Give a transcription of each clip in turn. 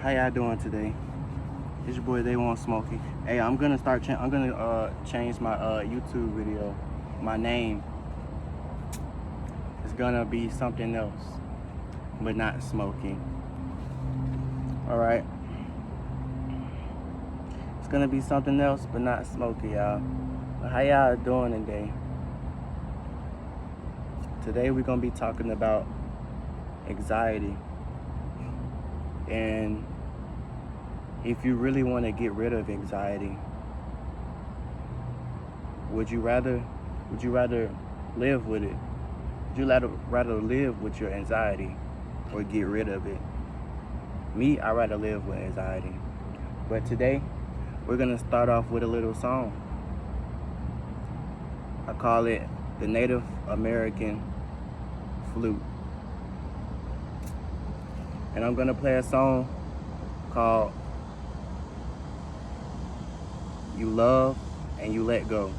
How y'all doing today? It's your boy They Want Smokey. Hey, I'm gonna change my YouTube video. My name is gonna be something else, but not Smokey. All right. It's gonna be something else, but not Smokey, y'all. But how y'all doing today? Today we're gonna be talking about anxiety. And if you really want to get rid of anxiety, would you rather live with it? Would you rather live with your anxiety or get rid of it? Me, I rather live with anxiety. But today, we're gonna start off with a little song. I call it the Native American Flute. And I'm gonna play a song called You Love and You Let Go.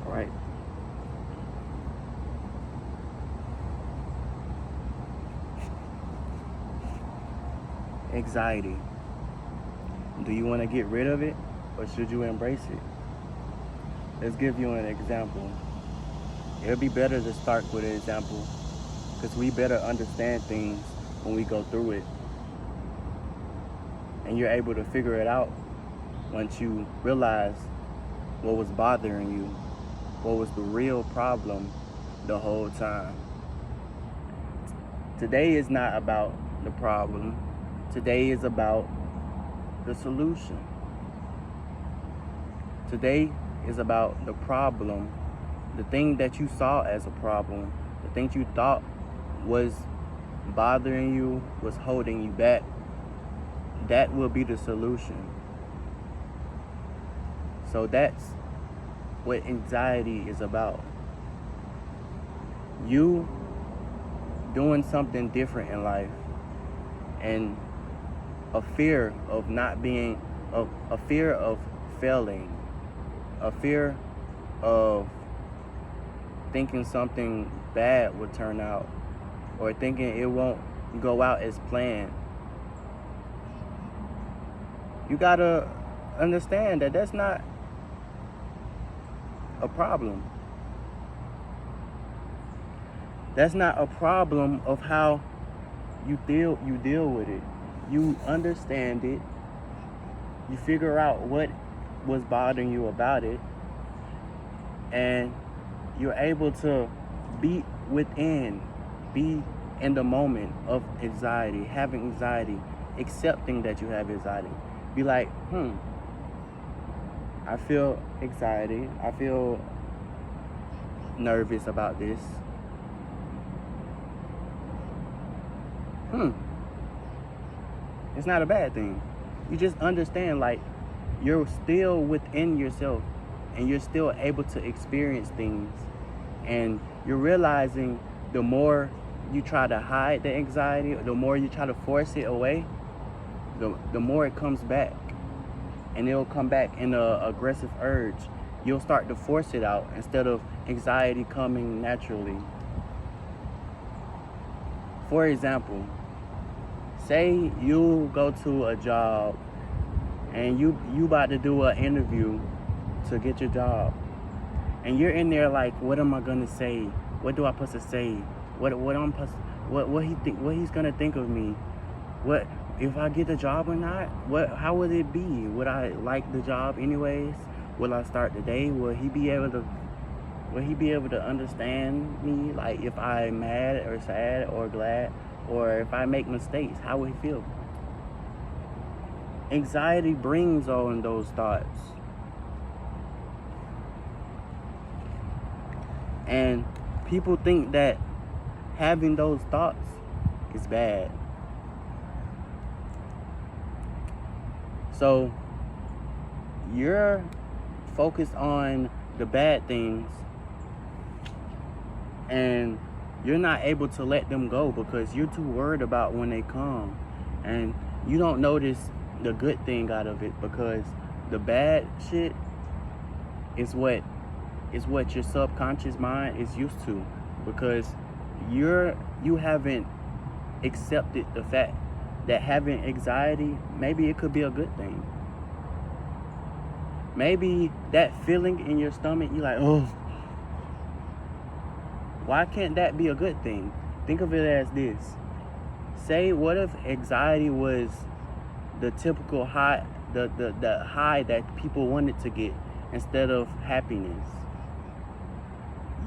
All right. Anxiety. Do you want to get rid of it or should you embrace it? Let's give you an example. It'll be better to start with an example because we better understand things when we go through it. And you're able to figure it out once you realize what was bothering you, what was the real problem the whole time. Today is not about the problem. Today is about the solution. Today is about the problem, the thing that you saw as a problem, the things you thought was bothering you, was holding you back. That will be the solution. So that's what anxiety is about. You doing something different in life and a fear of not being, a fear of failing, a fear of thinking something bad would turn out or thinking it won't go out as planned. You gotta understand that that's not a problem. That's not a problem of how you deal with it. You understand it. You figure out what was bothering you about it, and you're able to be in the moment of anxiety, having anxiety, accepting that you have anxiety. Be like, I feel anxiety. I feel nervous about this. It's not a bad thing. You just understand, like, you're still within yourself and you're still able to experience things. And you're realizing the more you try to hide the anxiety, the more you try to force it away, the more it comes back. And it'll come back in an aggressive urge. You'll start to force it out instead of anxiety coming naturally. For example, say you go to a job and you about to do an interview to get your job, and you're in there like, what am I gonna say? What do I supposed to say? What he's gonna think of me? What if I get the job or not? How would it be? Would I like the job anyways? Will I start the day? Will he be able to understand me? Like if I'm mad or sad or glad, or if I make mistakes, how would he feel? Anxiety brings on those thoughts. And people think that having those thoughts is bad. So you're focused on the bad things and you're not able to let them go because you're too worried about when they come. And you don't notice the good thing out of it because the bad shit is what your subconscious mind is used to, because you haven't accepted the fact that having anxiety, maybe it could be a good thing. Maybe that feeling in your stomach, you're like, oh, why can't that be a good thing? Think of it as this. Say, what if anxiety was the typical high, the high that people wanted to get instead of happiness?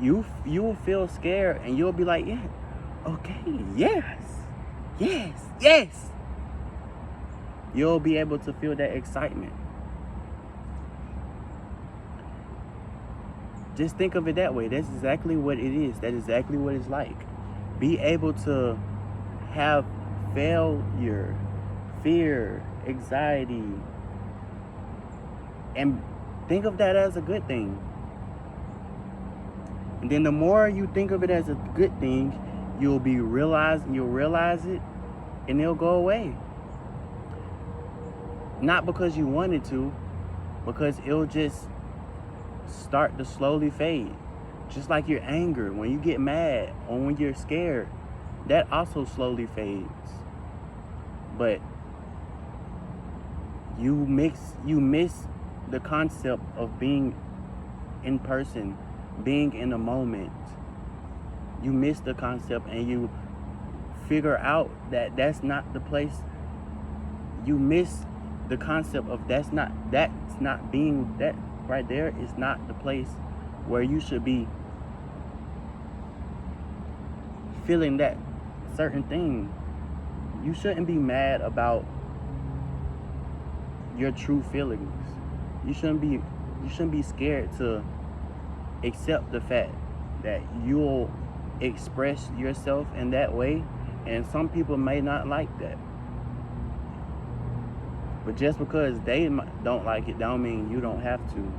You will feel scared and you'll be like, yeah, okay, yes. You'll be able to feel that excitement. Just think of it that way. That's exactly what it is. That's exactly what it's like. Be able to have failure, fear, anxiety, and think of that as a good thing. And then the more you think of it as a good thing, you'll realize it, and it'll go away. Not because you wanted to, because it'll just start to slowly fade. Just like your anger, when you get mad or when you're scared, that also slowly fades. But you miss the concept of being in person, being in the moment. You miss the concept and you figure out that that's not the place. You miss the concept of that right there is not the place where you should be feeling that certain thing. You shouldn't be mad about your true feelings. You shouldn't be scared to accept the fact that you'll express yourself in that way, and some people may not like that. But just because they don't like it, don't mean you don't have to.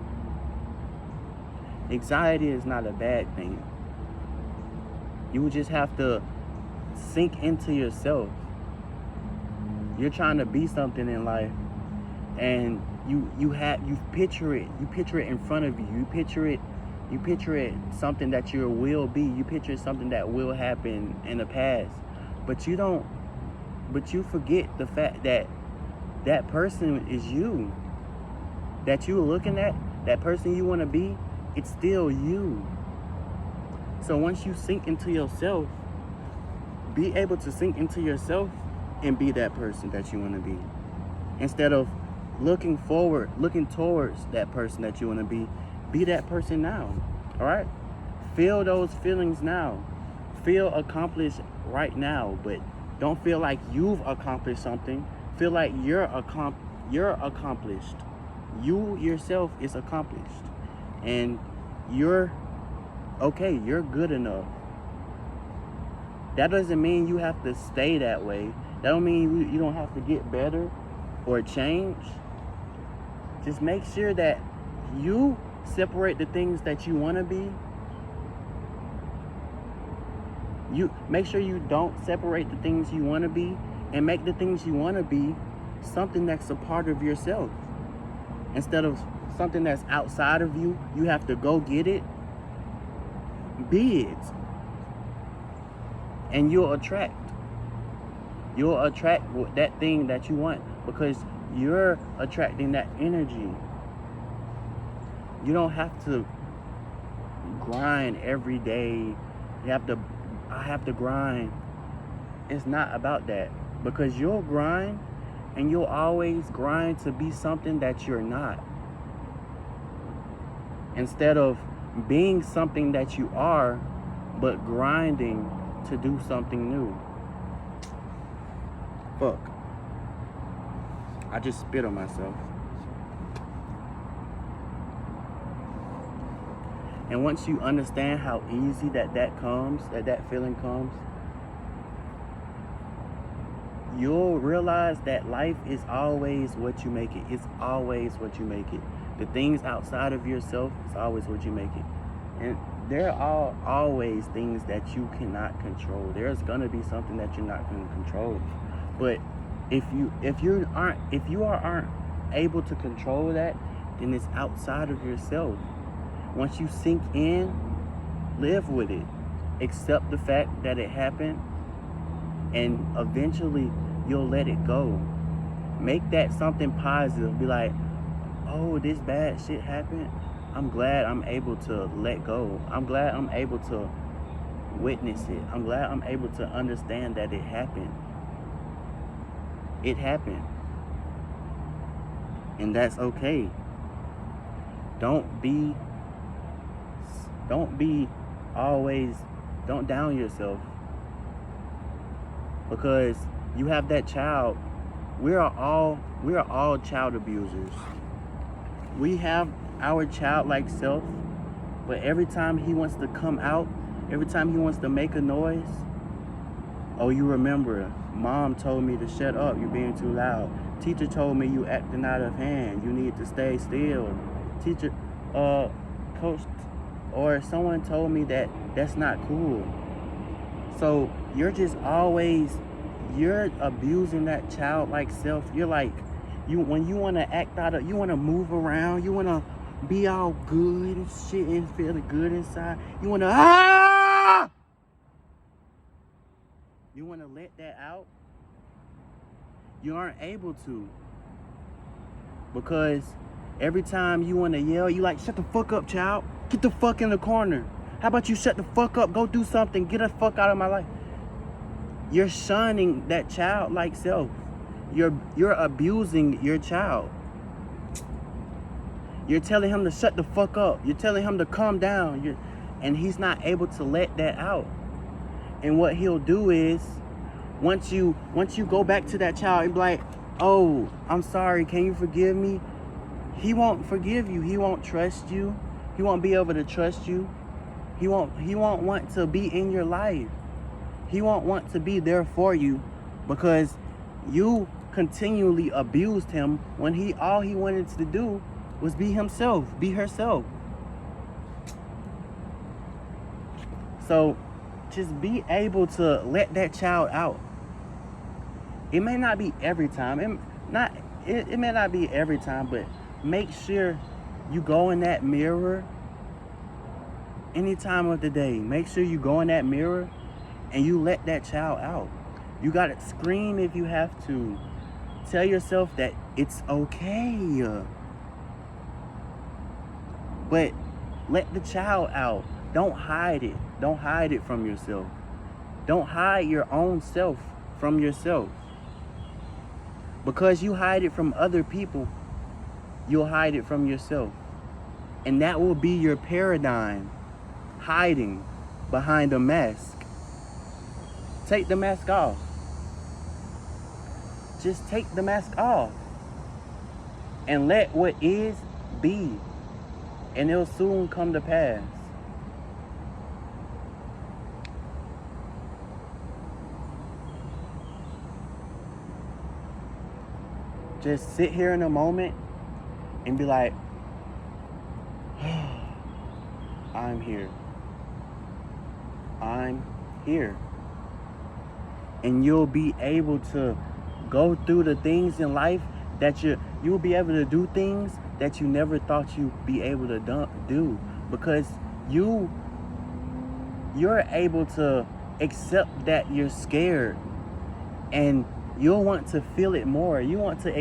Anxiety is not a bad thing. You just have to sink into yourself. You're trying to be something in life, and you picture it. You picture it in front of you. You picture it something that you will be. You picture something that will happen in the past. But you forget the fact that that person is you. That you're looking at, that person you want to be, it's still you. So once you sink into yourself, be able to sink into yourself and be that person that you want to be. Instead of looking towards that person that you want to be that person now. All right? Feel those feelings now. Feel accomplished right now, but don't feel like you've accomplished something. Feel like you're accomplished. You yourself is accomplished. And you're okay, you're good enough. That doesn't mean you have to stay that way. That don't mean you don't have to get better or change. Just make sure that you separate the things that you want to be. You make sure you don't separate the things you want to be, and make the things you want to be something that's a part of yourself. Instead of something that's outside of you, you have to go get it. Be it. And you'll attract that thing that you want, because you're attracting that energy. You don't have to grind every day. I have to grind. It's not about that. Because you'll grind and you'll always grind to be something that you're not. Instead of being something that you are, but grinding to do something new. Fuck. I just spit on myself. And once you understand how easy that comes, that feeling comes, you'll realize that life is always what you make it. It's always what you make it. The things outside of yourself is always what you make it. And there are always things that you cannot control. There's gonna be something that you're not gonna control. But if you aren't able to control that, then it's outside of yourself. Once you sink in, live with it. Accept the fact that it happened, and eventually you'll let it go. Make that something positive. Be like, oh, this bad shit happened. I'm glad I'm able to let go. I'm glad I'm able to witness it. I'm glad I'm able to understand that it happened. It happened. And that's okay. Don't down yourself. Because you have that child. We are all child abusers. We have our childlike self, but every time he wants to come out, every time he wants to make a noise, oh, you remember, mom told me to shut up, you're being too loud. Teacher told me you acting out of hand, you need to stay still. Teacher, coach, or someone told me that that's not cool. So you're abusing that childlike self. You're like, when you want to act out of, you want to move around, you want to be all good and shit and feel good inside. You want to, you want to let that out. You aren't able to. Because every time you want to yell, you like, shut the fuck up, child. Get the fuck in the corner. How about you shut the fuck up? Go do something. Get the fuck out of my life. You're shunning that childlike self. You're abusing your child. You're telling him to shut the fuck up. You're telling him to calm down. And he's not able to let that out. And what he'll do is, once you go back to that child and be like, oh, I'm sorry, can you forgive me? He won't forgive you. He won't trust you. He won't be able to trust you. He won't want to be in your life. He won't want to be there for you because you continually abused him when all he wanted to do was be himself, be herself. So just be able to let that child out. It may not be every time. It may not be every time, but make sure you go in that mirror any time of the day. Make sure you go in that mirror and you let that child out. You gotta scream if you have to. Tell yourself that it's okay. But let the child out. Don't hide it. Don't hide it from yourself. Don't hide your own self from yourself. Because you hide it from other people, you'll hide it from yourself. And that will be your paradigm. Hiding behind a mask. Take the mask off. Just take the mask off. And let what is be. And it'll soon come to pass. Just sit here in a moment and be like, I'm here. I'm here. And you'll be able to go through the things in life that you'll be able to do things that you never thought you'd be able to do, because you're able to accept that you're scared, and you'll want to feel it more. You want to